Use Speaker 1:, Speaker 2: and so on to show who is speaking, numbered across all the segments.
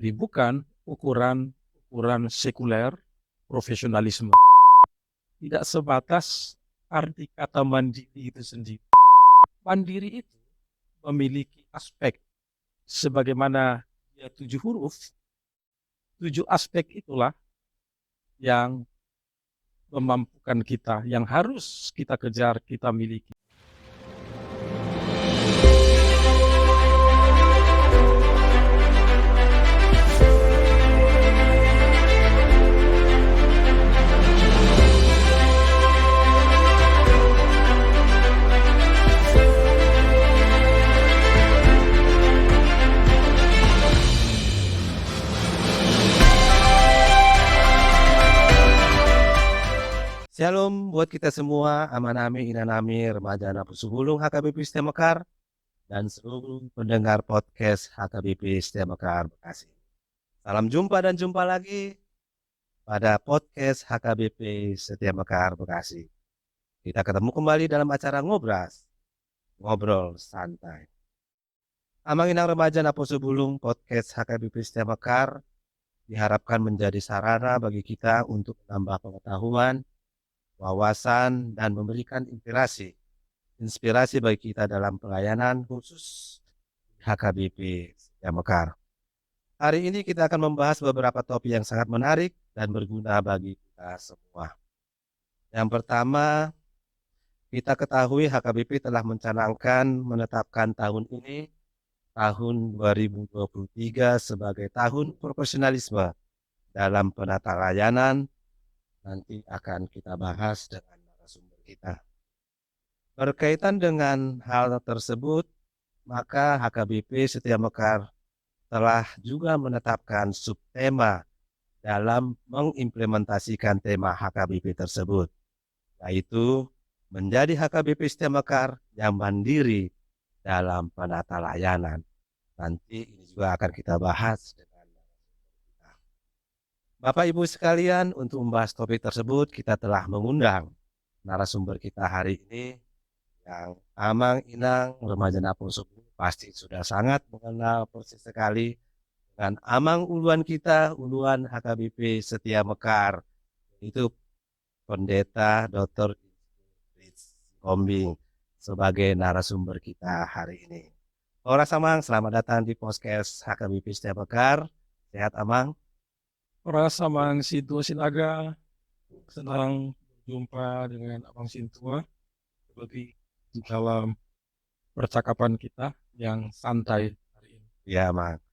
Speaker 1: Jadi bukan ukuran sekuler profesionalisme. Tidak sebatas arti kata mandiri itu sendiri. Mandiri itu memiliki aspek sebagaimana dia 7 huruf. 7 aspek itulah yang memampukan kita, yang harus kita kejar, kita miliki.
Speaker 2: Shalom buat kita semua, amanami inanami remaja Napusu Bulung HKBP Setia Mekar dan seluruh pendengar podcast HKBP Setia Mekar Bekasi. Salam jumpa dan jumpa lagi pada podcast HKBP Setia Mekar Bekasi. Kita ketemu kembali dalam acara Ngobras, Ngobrol Santai. Amang Inang Remaja Napusu Bulung podcast HKBP Setia Mekar diharapkan menjadi sarana bagi kita untuk menambah pengetahuan, wawasan, dan memberikan inspirasi bagi kita dalam pelayanan khusus HKBP Setia Mekar. Hari ini kita akan membahas beberapa topik yang sangat menarik dan berguna bagi kita semua. Yang pertama, kita ketahui HKBP telah menetapkan tahun ini, tahun 2023 sebagai tahun profesionalisme dalam penata layanan. Nanti akan kita bahas dengan narasumber kita. Berkaitan dengan hal tersebut, maka HKBP Setia Mekar telah juga menetapkan subtema dalam mengimplementasikan tema HKBP tersebut, yaitu menjadi HKBP Setia Mekar yang mandiri dalam penata layanan. Nanti ini juga akan kita bahas dengan Bapak Ibu sekalian. Untuk membahas topik tersebut, kita telah mengundang narasumber kita hari ini yang Amang Inang Remaja Napusu pasti sudah sangat mengenal persis sekali dengan Amang uluan kita, uluan HKBP Setia Mekar, itu Pendeta Dr. Kombing sebagai narasumber kita hari ini. Horas Amang, selamat datang di podcast HKBP Setia Mekar. Sehat Amang?
Speaker 1: Rasa Mang Sintua Sinaga, senang berjumpa dengan Abang Sintua seperti di dalam percakapan kita yang santai hari ini.
Speaker 2: Ya Amang,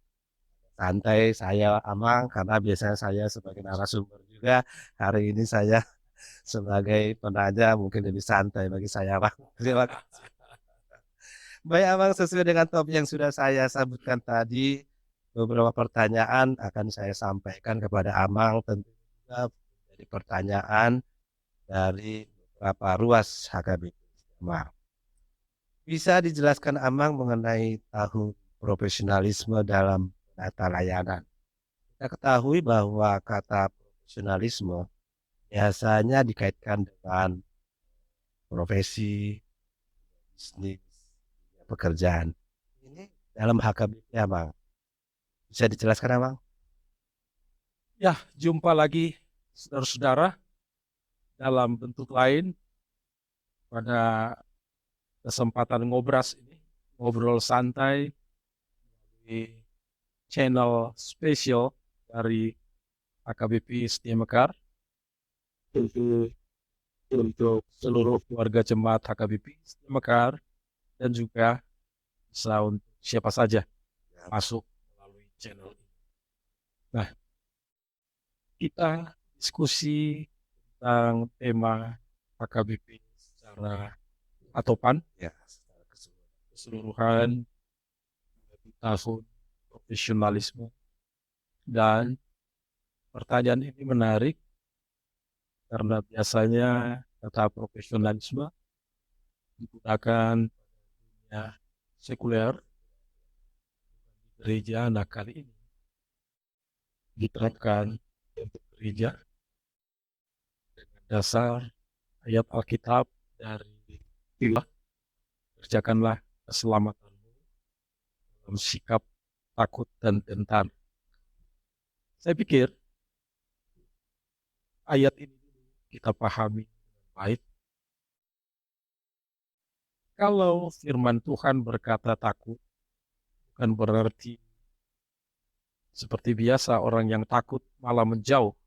Speaker 2: santai saya Amang, karena biasanya saya sebagai narasumber juga. Hari ini saya sebagai penanya mungkin lebih santai bagi saya Amang. Terima kasih. Baik Amang, sesuai dengan topik yang sudah saya sebutkan tadi, beberapa pertanyaan akan saya sampaikan kepada Amang, tentunya dari pertanyaan dari beberapa ruas HKBP. Bisa dijelaskan Amang mengenai tahun profesionalisme dalam penata layanan? Kita ketahui bahwa kata profesionalisme biasanya dikaitkan dengan profesi, bisnis, pekerjaan. Ini dalam HKBP Amang. Bisa dijelaskan Amang?
Speaker 1: Ya, jumpa lagi saudara-saudara dalam bentuk lain pada kesempatan ngobras ini, ngobrol santai di channel spesial dari HKBP Setia Mekar untuk seluruh keluarga jemaat HKBP Setia Mekar dan juga bisa untuk siapa saja masuk melalui channel ini. Nah, kita diskusi tentang tema HKBP secara atopan,
Speaker 2: Ya,
Speaker 1: keseluruhan tahun profesionalisme. Dan pertanyaan ini menarik karena biasanya kata profesionalisme digunakan pada dunia sekuler di gereja. Nah, kali ini diterapkan untuk gereja dengan dasar ayat Alkitab dari Ilah, kerjakanlah keselamatanmu dalam sikap takut dan gentar. Saya pikir ayat ini kita pahami baik. Kalau firman Tuhan berkata takut, bukan berarti seperti biasa orang yang takut malah menjauh.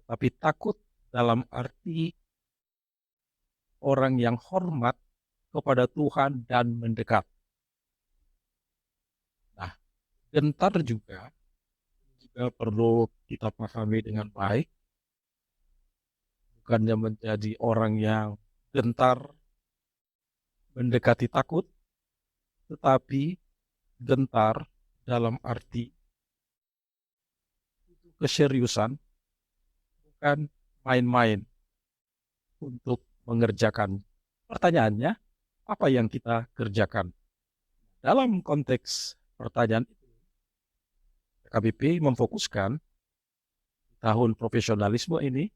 Speaker 1: Tapi takut dalam arti orang yang hormat kepada Tuhan dan mendekat. Nah, gentar juga perlu kita pahami dengan baik. Bukannya menjadi orang yang gentar mendekati takut, tetapi gentar dalam arti keseriusan, bukan main-main untuk mengerjakan. Pertanyaannya, apa yang kita kerjakan? Dalam konteks pertanyaan itu, KBP memfokuskan tahun profesionalisme ini,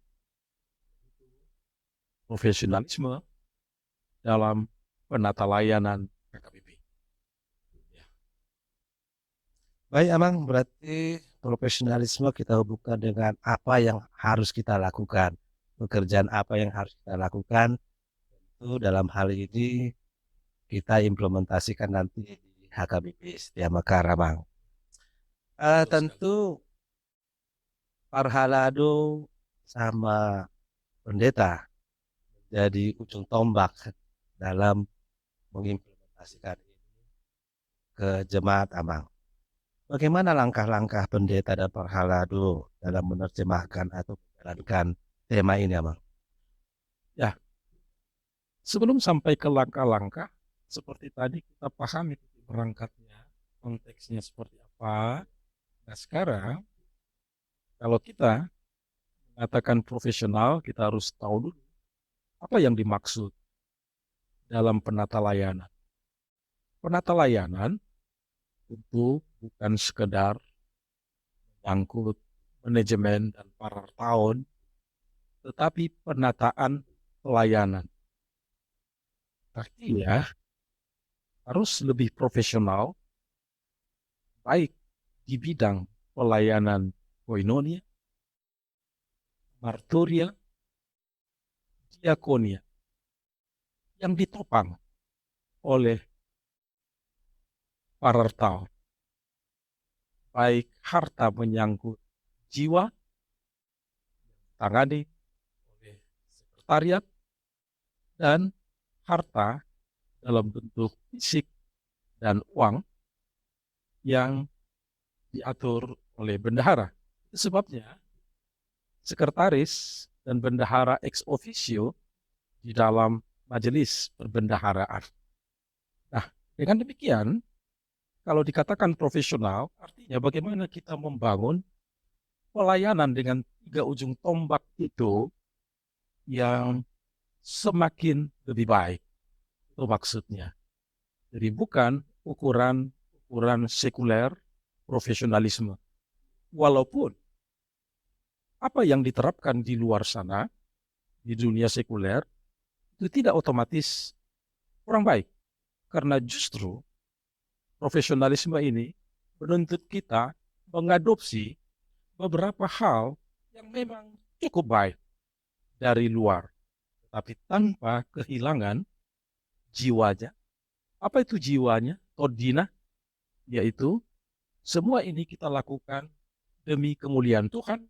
Speaker 1: profesionalisme dalam penata layanan KBP.
Speaker 2: Baik, Amang, berarti profesionalisme kita hubungkan dengan apa yang harus kita lakukan. Pekerjaan apa yang harus kita lakukan. Itu dalam hal ini kita implementasikan nanti di HKBP Setia Mekar, Amang. Tentu Parhalado sama pendeta jadi ujung tombak dalam mengimplementasikan ini ke jemaat, Amang. Bagaimana langkah-langkah pendeta dan Parhalado dalam menerjemahkan atau menjalankan tema ini, Amang?
Speaker 1: Ya, sebelum sampai ke langkah-langkah, seperti tadi kita pahami berangkatnya, konteksnya seperti apa. Nah sekarang, kalau kita mengatakan profesional, kita harus tahu dulu apa yang dimaksud dalam penata layanan. Penata layanan tentu bukan sekedar menyangkut manajemen dan para tahun, tetapi penataan pelayanan. Artinya harus lebih profesional, baik di bidang pelayanan koinonia, marturia, diakonia, yang ditopang oleh para tahun. Baik harta menyangkut jiwa, tangani oleh sekretariat, dan harta dalam bentuk fisik dan uang yang diatur oleh bendahara. Sebabnya sekretaris dan bendahara ex officio di dalam majelis perbendaharaan. Nah, dengan demikian, kalau dikatakan profesional, artinya bagaimana kita membangun pelayanan dengan 3 ujung tombak itu yang semakin lebih baik. Itu maksudnya. Jadi bukan ukuran sekuler profesionalisme. Walaupun apa yang diterapkan di luar sana, di dunia sekuler, itu tidak otomatis kurang baik. Karena justru profesionalisme ini menuntut kita mengadopsi beberapa hal yang memang cukup baik dari luar, tapi tanpa kehilangan jiwanya. Apa itu jiwanya? Todina, yaitu semua ini kita lakukan demi kemuliaan Tuhan,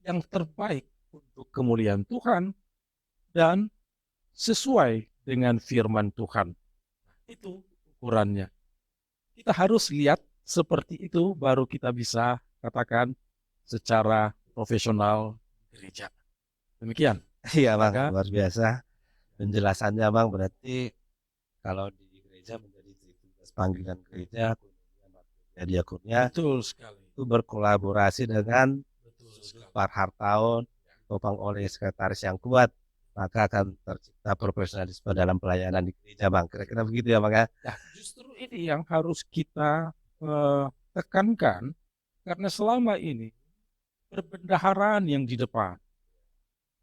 Speaker 1: yang terbaik untuk kemuliaan Tuhan, dan sesuai dengan firman Tuhan. Itu ukurannya. Kita harus lihat seperti itu, baru kita bisa katakan secara profesional gereja. Demikian.
Speaker 2: Iya, Bang,
Speaker 1: Maka,
Speaker 2: luar biasa penjelasannya, Bang. Berarti kalau di gereja menjadi tugas panggilan gereja, kemudian diakonnya
Speaker 1: betul sekali.
Speaker 2: itu berkolaborasi dengan
Speaker 1: Betul sekali.
Speaker 2: parhartawan, topang oleh sekretaris yang kuat, maka akan tercipta profesionalisme dalam pelayanan di gereja, Bang. Kira-kira begitu ya, Bang, ya?
Speaker 1: Nah, justru ini yang harus kita tekankan, karena selama ini perbendaharaan yang di depan.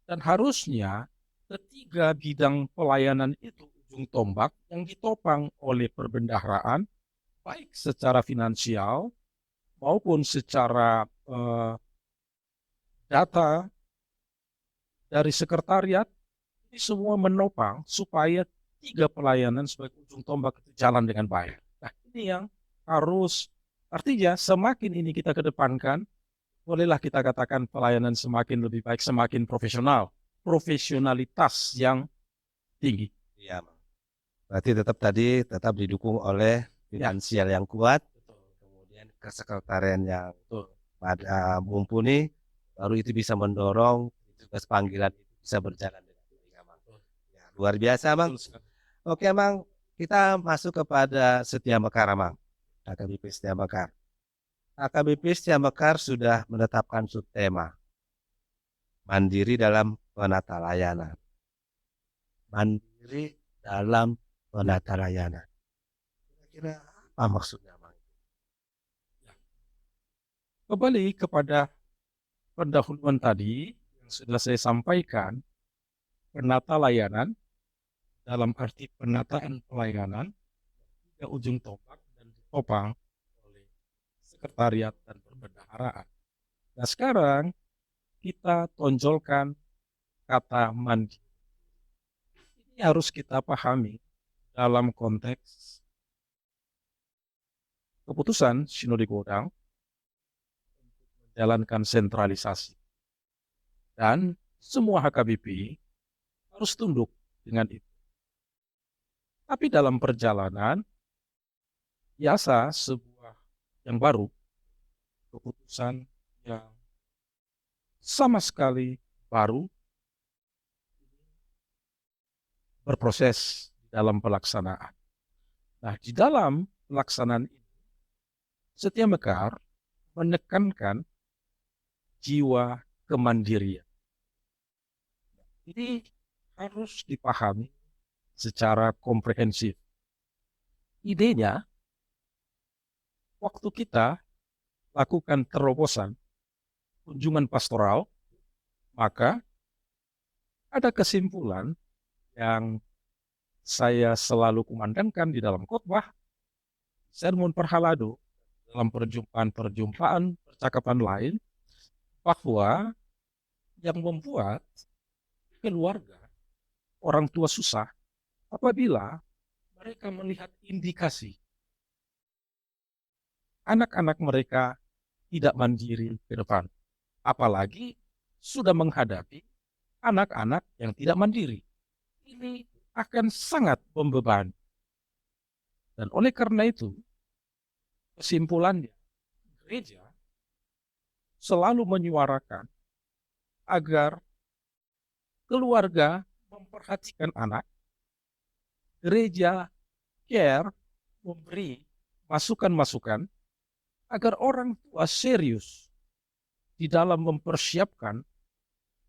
Speaker 1: Dan harusnya ketiga bidang pelayanan itu ujung tombak yang ditopang oleh perbendaharaan, baik secara finansial maupun secara data dari sekretariat, ini semua menopang supaya 3 pelayanan sebagai ujung tombak itu jalan dengan baik. Nah, ini yang harus, artinya semakin ini kita kedepankan, bolehlah kita katakan pelayanan semakin lebih baik, semakin profesional, profesionalitas yang tinggi.
Speaker 2: Iya, Mang. Berarti tetap didukung oleh
Speaker 1: Ya,
Speaker 2: finansial yang kuat,
Speaker 1: betul.
Speaker 2: kemudian kesekretarian yang
Speaker 1: Betul.
Speaker 2: mumpuni, baru itu bisa mendorong tugas panggilan itu bisa berjalan dengan baik, Mang. Ya, luar biasa, Mang.
Speaker 1: Betul sekali.
Speaker 2: Oke, Mang, kita masuk kepada Setia Mekar, Mang. AKBP Setia Mekar. AKBP Setia Mekar sudah menetapkan subtema mandiri dalam penata layanan. Mandiri dalam penata layanan. Kira-kira apa maksudnya, Mang?
Speaker 1: Kembali kepada pendahuluan tadi yang sudah saya sampaikan, penata layanan dalam arti penataan pelayanan ke ujung tombak dan ditopang oleh sekretariat dan perbendaharaan. Nah, sekarang kita tonjolkan kata mandiri. Ini harus kita pahami dalam konteks keputusan Sinode Godang menjalankan sentralisasi. Dan semua HKBP harus tunduk dengan itu. Tapi dalam perjalanan, biasa sebuah yang baru, keputusan yang sama sekali baru, berproses dalam pelaksanaan. Nah, di dalam pelaksanaan ini, Setia Mekar menekankan jiwa kemandirian. Ini harus dipahami secara komprehensif. Idenya, waktu kita lakukan terobosan kunjungan pastoral, maka ada kesimpulan yang saya selalu kumandangkan di dalam khotbah, sermon perhalado, dalam perjumpaan-perjumpaan, percakapan lain, bahwa yang membuat keluarga, orang tua susah, apabila mereka melihat indikasi anak-anak mereka tidak mandiri ke depan. Apalagi sudah menghadapi anak-anak yang tidak mandiri. Ini akan sangat membebani. Dan oleh karena itu, kesimpulannya, gereja selalu menyuarakan agar keluarga memperhatikan anak, gereja care, memberi masukan-masukan agar orang tua serius di dalam mempersiapkan,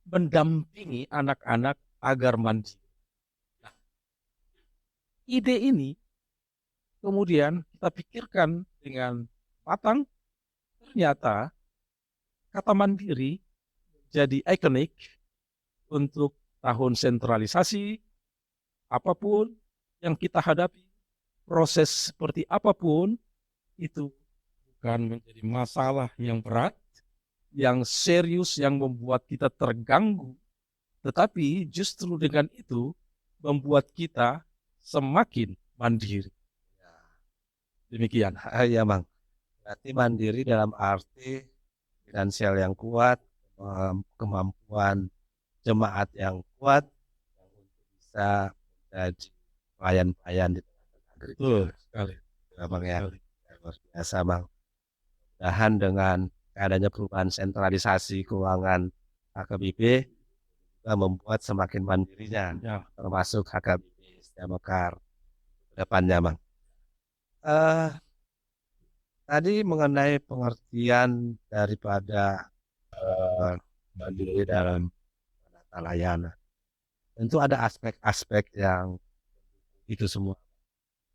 Speaker 1: mendampingi anak-anak agar mandiri. Nah, ide ini kemudian kita pikirkan dengan matang, ternyata kata mandiri jadi ikonik untuk tahun sentralisasi, apapun yang kita hadapi, proses seperti apapun, itu bukan menjadi masalah yang berat, yang serius, yang membuat kita terganggu, tetapi justru dengan itu membuat kita semakin mandiri. Demikian.
Speaker 2: Ya, Mang. Berarti mandiri dalam arti finansial yang kuat, kemampuan jemaat yang kuat, yang untuk bisa menjadi pelayan-pelayan di tengah-tengah gereja.
Speaker 1: Betul sekali.
Speaker 2: Ya, Bang, ya. Luar biasa, Bang. Mudah-mudahan dengan adanya perubahan sentralisasi keuangan HKBP juga membuat semakin mandirinya,
Speaker 1: Ya.
Speaker 2: termasuk HKBP Setia Mekar ke depannya, Bang. Tadi mengenai pengertian daripada mandiri dalam penata layanan. Tentu ada aspek-aspek yang itu semua.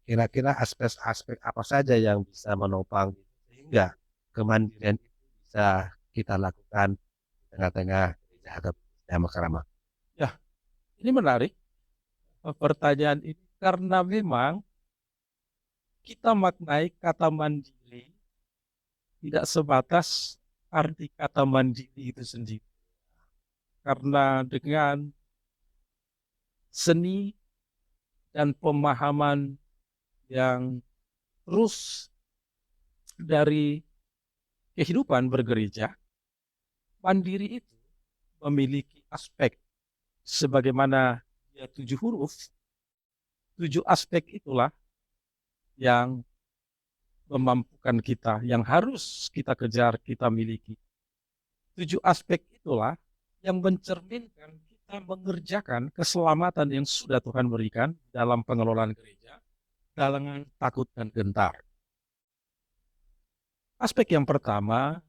Speaker 2: Kira-kira aspek-aspek apa saja yang bisa menopang sehingga kemandirian itu bisa kita lakukan di tengah-tengah gereja HKBP Setia Mekar.
Speaker 1: Ya, ini menarik pertanyaan ini karena memang kita maknai kata mandiri tidak sebatas arti kata mandiri itu sendiri. Karena dengan seni dan pemahaman yang terus dari kehidupan bergereja, mandiri itu memiliki aspek sebagaimana dia 7 huruf. 7 aspek itulah yang memampukan kita, yang harus kita kejar, kita miliki. 7 aspek itulah yang mencerminkan kita mengerjakan keselamatan yang sudah Tuhan berikan dalam pengelolaan gereja, dengan takut dan gentar. Aspek yang pertama,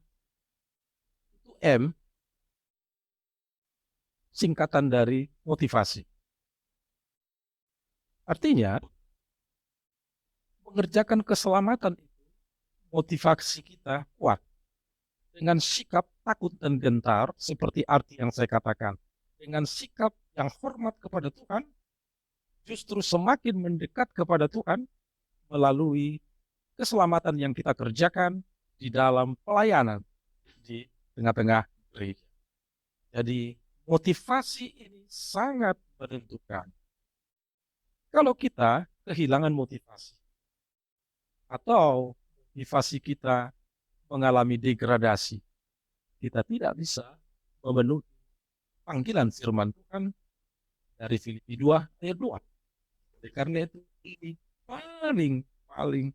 Speaker 1: itu M, singkatan dari motivasi. Artinya, mengerjakan keselamatan itu, motivasi kita kuat. Dengan sikap takut dan gentar, seperti arti yang saya katakan. Dengan sikap yang hormat kepada Tuhan, justru semakin mendekat kepada Tuhan melalui keselamatan yang kita kerjakan di dalam pelayanan di tengah-tengah gereja. Jadi motivasi ini sangat menentukan. Kalau kita kehilangan motivasi atau motivasi kita mengalami degradasi, kita tidak bisa memenuhi panggilan firman Tuhan dari Filipi 2 ayat 2. Oleh karena itu ini paling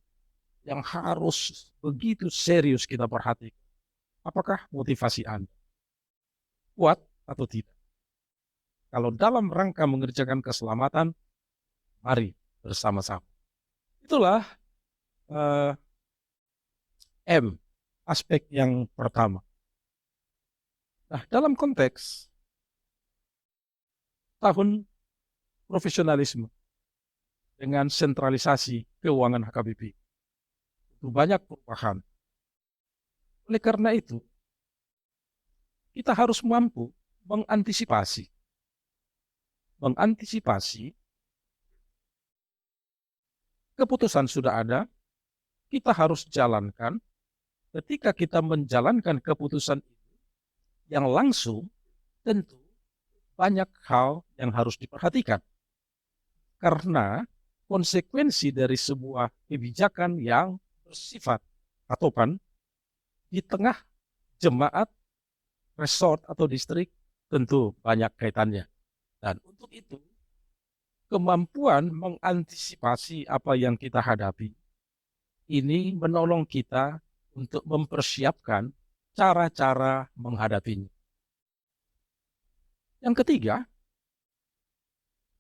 Speaker 1: yang harus begitu serius kita perhatikan. Apakah motivasi Anda kuat atau tidak? Kalau dalam rangka mengerjakan keselamatan, mari bersama-sama. Itulah M, aspek yang pertama. Nah, dalam konteks tahun profesionalisme dengan sentralisasi keuangan HKBP, itu banyak perubahan. Oleh karena itu, kita harus mampu mengantisipasi. Keputusan sudah ada, kita harus jalankan. Ketika kita menjalankan keputusan itu, yang langsung tentu banyak hal yang harus diperhatikan. Karena konsekuensi dari sebuah kebijakan yang bersifat atopan di tengah jemaat, resort atau distrik tentu banyak kaitannya. Dan untuk itu, kemampuan mengantisipasi apa yang kita hadapi ini menolong kita untuk mempersiapkan cara-cara menghadapinya. Yang ketiga,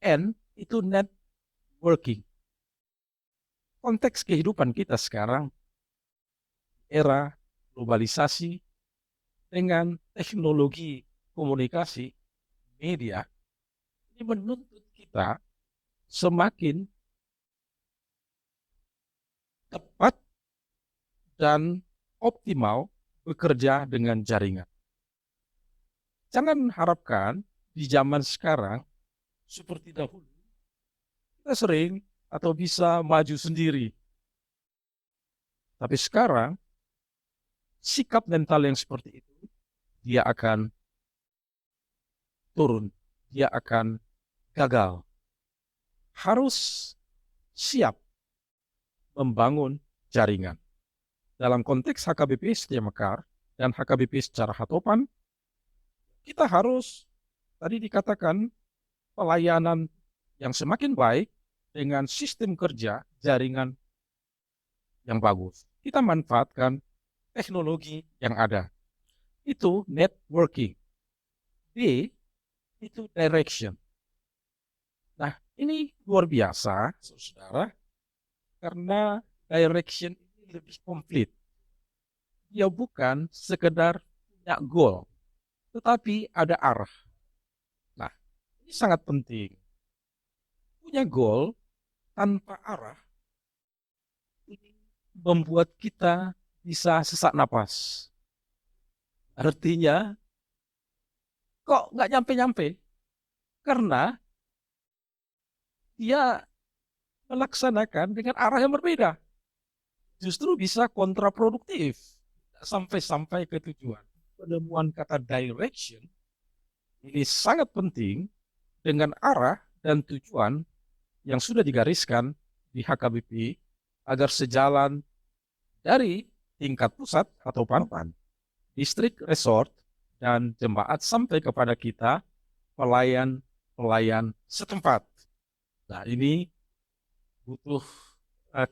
Speaker 1: N itu networking. Konteks kehidupan kita sekarang, era globalisasi dengan teknologi komunikasi, media, ini menuntut kita semakin tepat dan optimal bekerja dengan jaringan. Jangan harapkan di zaman sekarang seperti dahulu kita sering atau bisa maju sendiri. Tapi sekarang sikap mental yang seperti itu dia akan turun, dia akan gagal. Harus siap membangun jaringan. Dalam konteks HKBP Setia Mekar dan HKBP secara hatopan, kita harus, tadi dikatakan, pelayanan yang semakin baik dengan sistem kerja jaringan yang bagus. Kita manfaatkan teknologi yang ada. Itu networking. D, itu direction. Nah, ini luar biasa, saudara, karena direction ini lebih komplit. Dia bukan sekedar punya goal, tetapi ada arah. Nah, ini sangat penting. Punya goal tanpa arah ini membuat kita bisa sesak napas. Artinya, kok nggak nyampe-nyampe? Karena dia melaksanakan dengan arah yang berbeda. Justru bisa kontraproduktif. sampai ke tujuan. Penemuan kata direction ini sangat penting dengan arah dan tujuan yang sudah digariskan di HKBP agar sejalan dari tingkat pusat atau pangkat, distrik, resort, dan jemaat sampai kepada kita, pelayan-pelayan setempat. Nah, ini butuh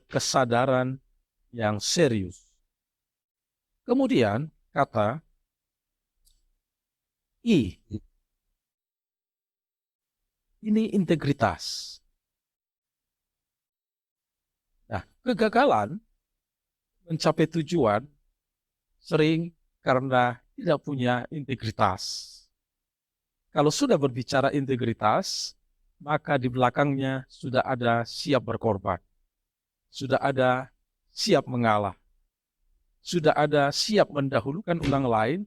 Speaker 1: kesadaran yang serius. Kemudian, kata I. Ini integritas. Nah, kegagalan mencapai tujuan sering karena tidak punya integritas. Kalau sudah berbicara integritas, maka di belakangnya sudah ada siap berkorban. Sudah ada siap mengalah. Sudah ada siap mendahulukan orang lain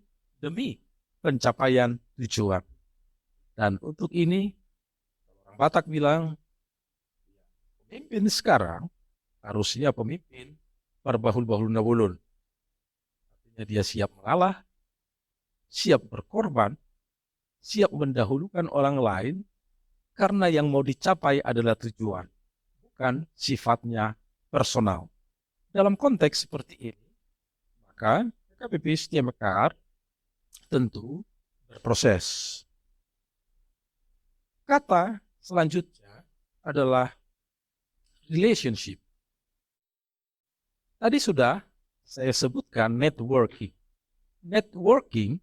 Speaker 1: demi pencapaian tujuan. Dan untuk ini, orang Batak bilang, pemimpin sekarang harusnya pemimpin berbahul-bahul nabulun. Artinya dia siap mengalah, siap berkorban, siap mendahulukan orang lain, karena yang mau dicapai adalah tujuan, bukan sifatnya personal. Dalam konteks seperti ini, maka HKBP Setia Mekar tentu berproses. Kata selanjutnya adalah relationship. Tadi sudah saya sebutkan networking. Networking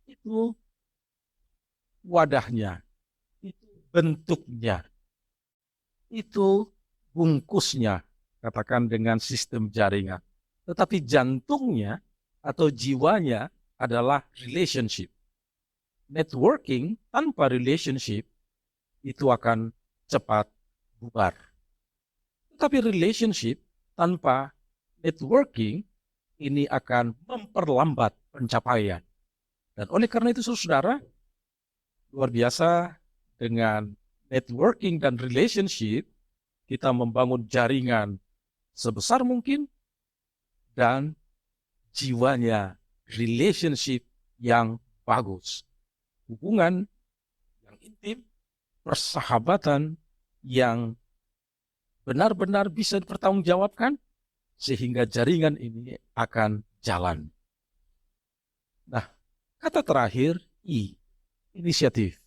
Speaker 1: itu wadahnya, itu bentuknya, itu bungkusnya, katakan dengan sistem jaringan. Tetapi jantungnya atau jiwanya adalah relationship. Networking tanpa relationship itu akan cepat bubar. Tetapi relationship tanpa networking ini akan memperlambat pencapaian. Dan oleh karena itu, saudara, luar biasa dengan networking dan relationship, kita membangun jaringan sebesar mungkin dan jiwanya relationship yang bagus. Hubungan yang intim, persahabatan yang benar-benar bisa dipertanggungjawabkan, sehingga jaringan ini akan jalan. Nah, kata terakhir, I, inisiatif.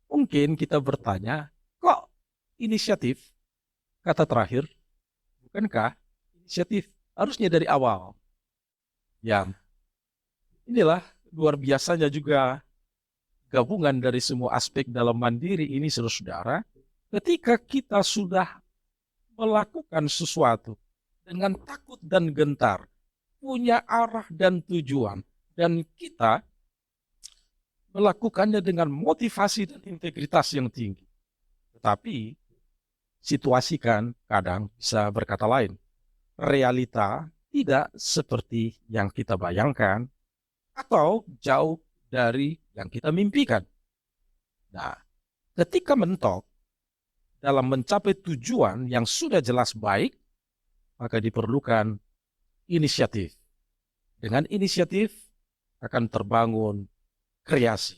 Speaker 1: Mungkin kita bertanya, kok inisiatif? Kata terakhir, bukankah inisiatif harusnya dari awal? Ya, inilah luar biasanya juga gabungan dari semua aspek dalam mandiri ini, saudara-saudara. Ketika kita sudah melakukan sesuatu dengan takut dan gentar, punya arah dan tujuan, dan kita melakukannya dengan motivasi dan integritas yang tinggi. Tetapi situasikan kadang bisa berkata lain. Realita tidak seperti yang kita bayangkan atau jauh dari yang kita mimpikan. Nah, ketika mentok dalam mencapai tujuan yang sudah jelas baik, maka diperlukan inisiatif. Dengan inisiatif akan terbangun kreasi,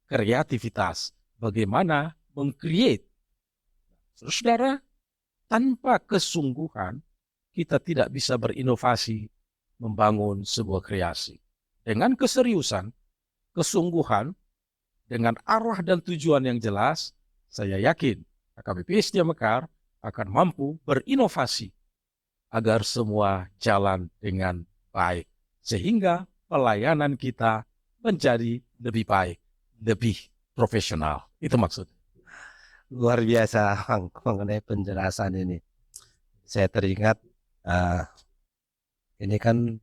Speaker 1: kreativitas, bagaimana meng-create. Saudara, tanpa kesungguhan, kita tidak bisa berinovasi membangun sebuah kreasi. Dengan keseriusan, kesungguhan, dengan arah dan tujuan yang jelas, saya yakin HKBP Setia Mekar akan mampu berinovasi agar semua jalan dengan baik. Sehingga pelayanan kita menjadi lebih baik, lebih profesional. Itu maksudnya.
Speaker 2: Luar biasa Bang, mengenai penjelasan ini. Saya teringat ini kan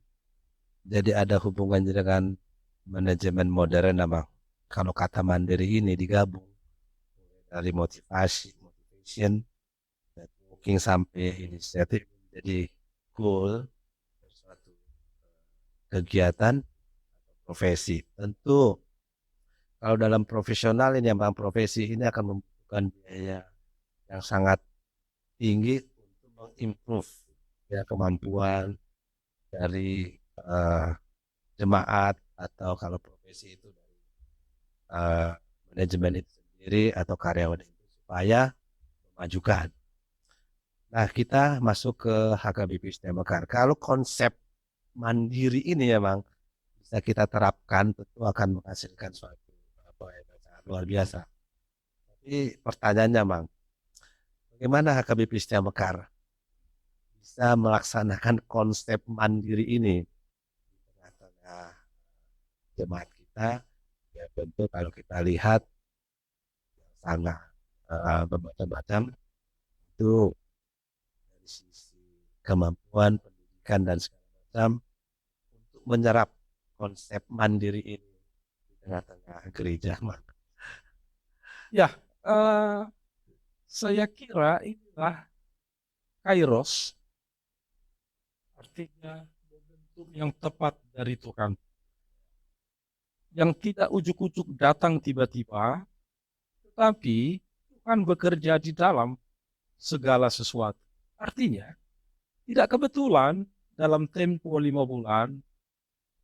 Speaker 2: jadi ada hubungannya dengan manajemen modern, Bang. Kalau kata mandiri ini digabung dari motivation, networking sampai inisiatif, jadi goal suatu kegiatan profesi. Tentu kalau dalam profesional ini, Bang, profesi ini akan membutuhkan biaya yang sangat tinggi untuk mengimprove ya kemampuan dari eh, jemaat atau kalau profesi itu dari eh, manajemen itu sendiri atau karyawan itu supaya memajukan. Nah, kita masuk ke HKBP STEM Mekar. Kalau konsep mandiri ini memang bisa kita terapkan, tentu akan menghasilkan suatu apa ya, sangat luar biasa. Tapi pertanyaannya, Mang, bagaimana HKBP STEM Mekar bisa melaksanakan konsep mandiri ini di tengah-tengah jemaat kita? Ya tentu kalau kita lihat sangat bermacam-macam itu dari sisi kemampuan pendidikan dan segala macam untuk menyerap konsep mandiri ini di tengah-tengah gereja. Mak.
Speaker 1: Ya, eh, saya kira inilah kairos, artinya momentum yang tepat dari Tuhan. Yang tidak ujuk-ujuk datang tiba-tiba, tetapi Tuhan bekerja di dalam segala sesuatu. Artinya, tidak kebetulan dalam tempo 5 bulan,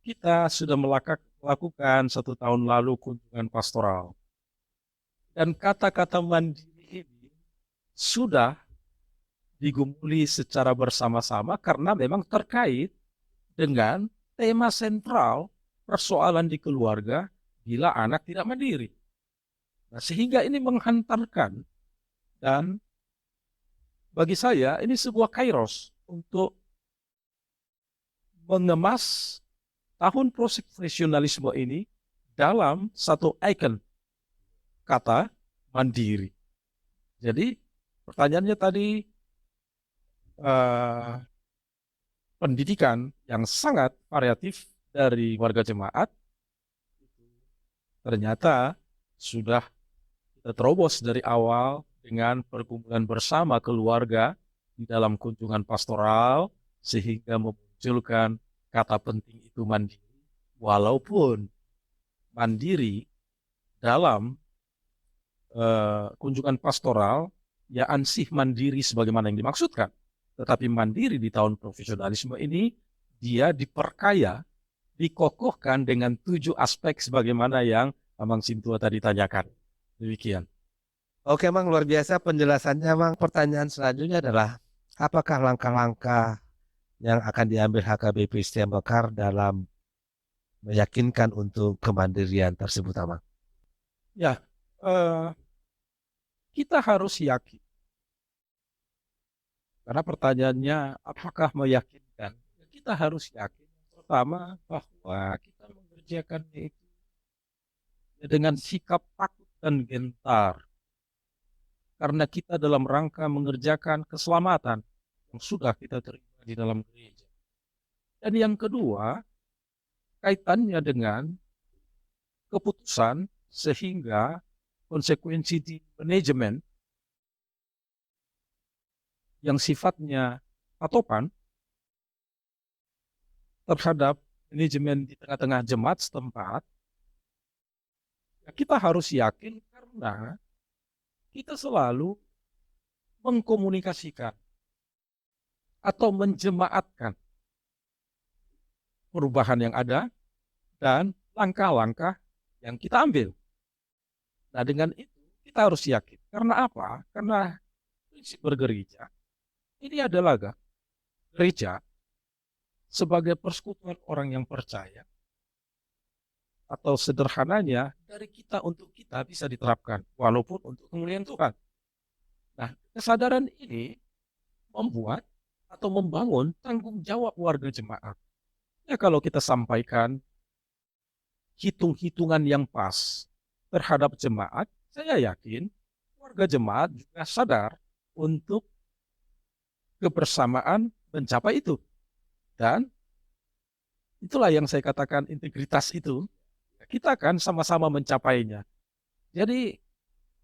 Speaker 1: kita sudah melakukan 1 tahun lalu kunjungan pastoral. Dan kata-kata mandiri ini sudah digumuli secara bersama-sama karena memang terkait dengan tema sentral persoalan di keluarga bila anak tidak mandiri. Nah, sehingga ini menghantarkan dan bagi saya ini sebuah kairos untuk mengemas tahun profesionalisme ini dalam satu ikon kata mandiri. Jadi pertanyaannya tadi eh, pendidikan yang sangat variatif dari warga jemaat ternyata sudah kita terobos dari awal dengan pergumulan bersama keluarga di dalam kunjungan pastoral sehingga memunculkan kata penting itu mandiri. Walaupun mandiri dalam kunjungan pastoral ya ansih mandiri sebagaimana yang dimaksudkan. Tetapi mandiri di tahun profesionalisme ini dia diperkaya, dikokohkan dengan 7 aspek sebagaimana yang Amang Sintua tadi tanyakan. Demikian.
Speaker 2: Oke, Mang, luar biasa penjelasannya, Mang. Pertanyaan selanjutnya adalah, apakah langkah-langkah yang akan diambil HKBP STEM Mekar dalam meyakinkan untuk kemandirian tersebut, Mang?
Speaker 1: Ya, eh, kita harus yakin. Karena pertanyaannya, apakah meyakinkan? Ya, kita harus yakin. Pertama, bahwa kita mengerjakannya itu dengan sikap takut dan gentar. Karena kita dalam rangka mengerjakan keselamatan yang sudah kita terima di dalam gereja. Dan yang kedua, kaitannya dengan keputusan sehingga konsekuensi di manajemen yang sifatnya patokan terhadap manajemen di tengah-tengah jemaat setempat, ya kita harus yakin karena kita selalu mengkomunikasikan atau menjemaatkan perubahan yang ada dan langkah-langkah yang kita ambil. Nah, dengan itu kita harus yakin. Karena apa? Karena prinsip bergereja ini adalah gereja sebagai persekutuan orang yang percaya atau sederhananya dari kita untuk kita bisa diterapkan walaupun untuk kemuliaan Tuhan. Nah, kesadaran ini membuat atau membangun tanggung jawab warga jemaat. Ya kalau kita sampaikan hitung-hitungan yang pas terhadap jemaat, saya yakin warga jemaat juga sadar untuk kebersamaan mencapai itu. Dan itulah yang saya katakan integritas itu. Kita akan sama-sama mencapainya. Jadi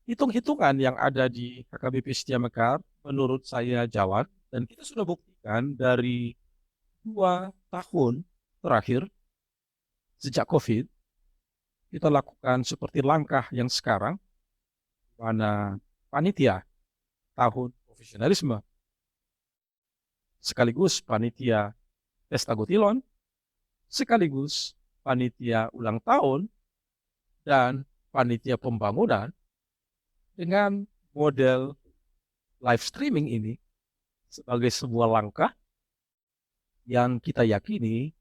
Speaker 1: hitung-hitungan yang ada di HKBP Setia Mekar menurut saya jalan dan kita sudah buktikan dari 2 tahun terakhir sejak COVID kita lakukan seperti langkah yang sekarang mana panitia tahun profesionalisme sekaligus panitia Pesta Gotilon sekaligus panitia ulang tahun dan panitia pembangunan dengan model live streaming ini sebagai sebuah langkah yang kita yakini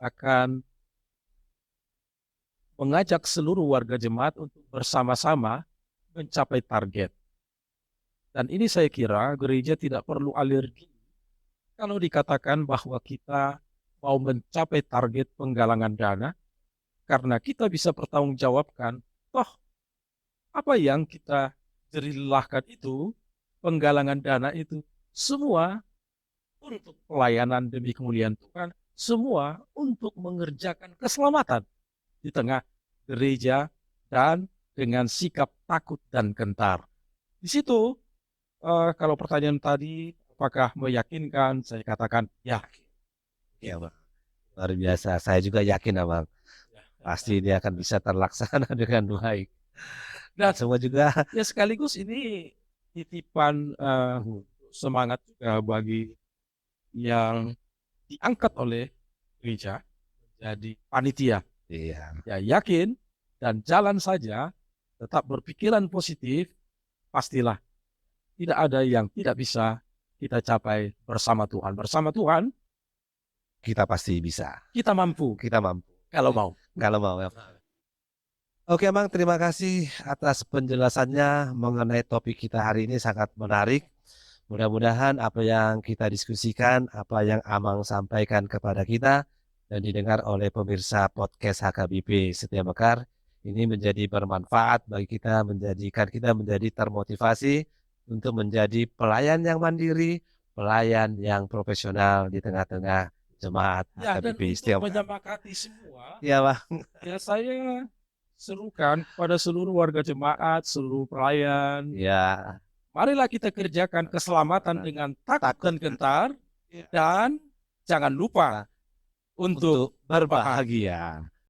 Speaker 1: akan mengajak seluruh warga jemaat untuk bersama-sama mencapai target. Dan ini saya kira gereja tidak perlu alergi kalau dikatakan bahwa kita mau mencapai target penggalangan dana, karena kita bisa bertanggungjawabkan, toh apa yang kita jerilahkan itu, penggalangan dana itu, semua untuk pelayanan demi kemuliaan Tuhan, semua untuk mengerjakan keselamatan di tengah gereja dan dengan sikap takut dan gentar. Di situ, kalau pertanyaan tadi, apakah meyakinkan? Saya katakan yakin.
Speaker 2: Ya, Bang. Luar biasa. Saya juga yakin, Abang. Pasti dia akan bisa terlaksana dengan baik. Dan semua juga
Speaker 1: Ya sekaligus ini titipan semangat juga bagi yang diangkat oleh gereja jadi panitia.
Speaker 2: iya.
Speaker 1: Ya yakin dan jalan saja, tetap berpikiran positif, pastilah tidak ada yang tidak bisa kita capai bersama Tuhan. Bersama Tuhan
Speaker 2: Kita pasti bisa.
Speaker 1: kita mampu
Speaker 2: Kita mampu
Speaker 1: kalau mau.
Speaker 2: kalau mau ya. Oke, Bang, terima kasih atas penjelasannya mengenai topik kita hari ini sangat menarik. Mudah-mudahan apa yang kita diskusikan, apa yang Amang sampaikan kepada kita dan didengar oleh pemirsa podcast HKBP Setia Mekar ini menjadi bermanfaat bagi kita, menjadikan kita menjadi termotivasi untuk menjadi pelayan yang mandiri, pelayan yang profesional di tengah-tengah jemaat
Speaker 1: Ya, dan
Speaker 2: HKBP
Speaker 1: untuk
Speaker 2: Setia Mekar.
Speaker 1: menyemangati semua,
Speaker 2: Ya, Bang.
Speaker 1: ya saya serukan kepada seluruh warga jemaat, seluruh pelayan,
Speaker 2: Ya,
Speaker 1: marilah kita kerjakan keselamatan dengan takut dan gentar, dan jangan lupa untuk
Speaker 2: untuk berbahagia.